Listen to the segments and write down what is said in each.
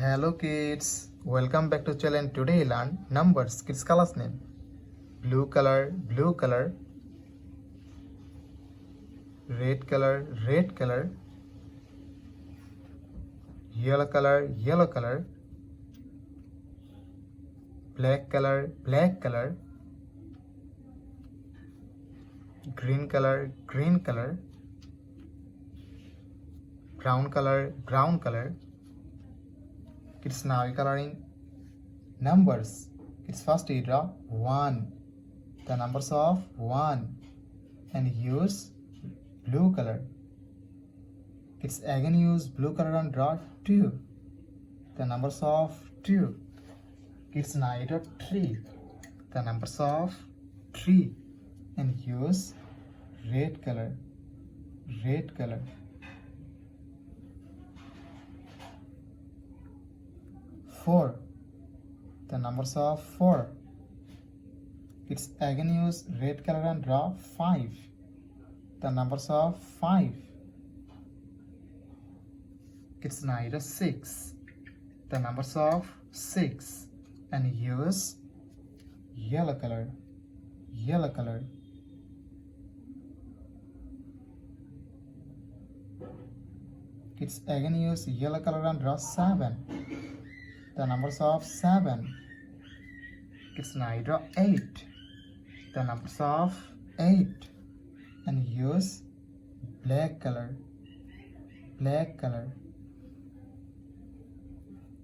Hello kids, welcome back to channel. Today learn numbers. Kids colors name: blue color, red color, yellow color, black color, green color, brown color. Kids, now coloring numbers. Kids, first you draw 1, the numbers of 1, and use blue color. Kids, again use blue color and draw 2, the numbers of 2. Kids, now you draw 3, the numbers of 3, and use red color. Four, the numbers of 4. Kids, again use red color and draw 5, the numbers of 5. Kids, now you draw 6, the numbers of 6, and use yellow color. Kids, again use yellow color and draw 7, the numbers of 7. Kids, now you draw 8, the numbers of 8, and use black color.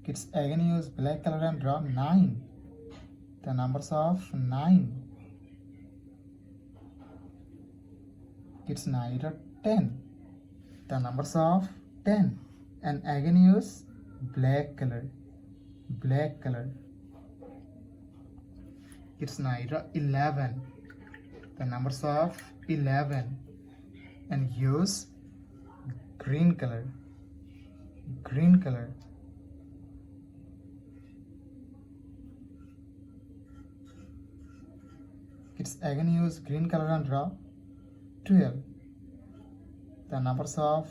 Kids, again use black color and draw 9, the numbers of 9. Kids, now you draw 10, the numbers of 10, and again use black color. Kids, now you draw 11, the numbers of 11, and use green color. Kids, again use green color and draw 12, the numbers of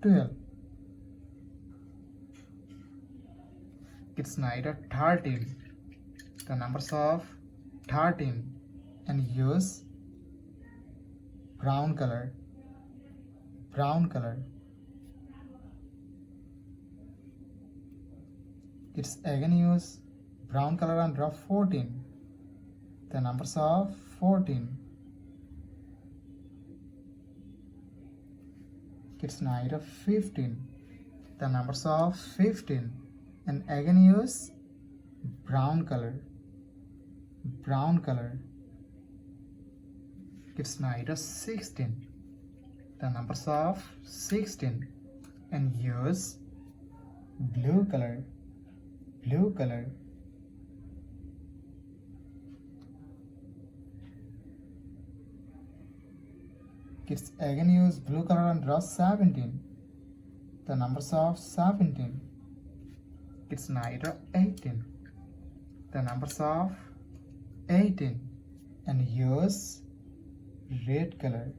12. Kids, now you draw 13, the numbers of 13, and use brown color. Kids, again use brown color and draw 14, the numbers of 14. Kids, now you draw 15, the numbers of 15, and again use brown color. Kids, now you draw 16, the numbers of 16, and use blue color. Kids, again use blue color and draw 17, the numbers of 17. Kids, now you draw 18, the numbers of 18, and use red color.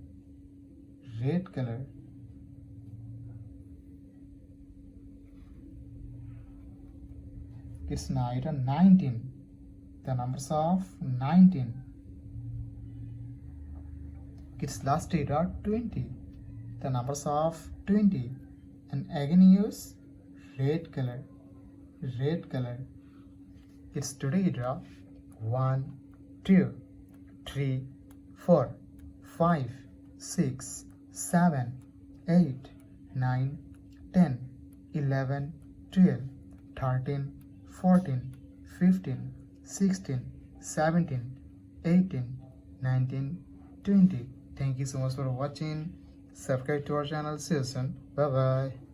Kids, now you draw 19, the numbers of 19. Kids, last you draw 20, the numbers of 20, and again use red color. Kids, today you draw 1, 2, 3, 4, 5, 6, 7, 8, 9, 10, 11, 12, 13, 14, 15, 16, 17, 18, 19, 20. Thank you so much for watching. Subscribe to our channel. See you soon. Bye bye.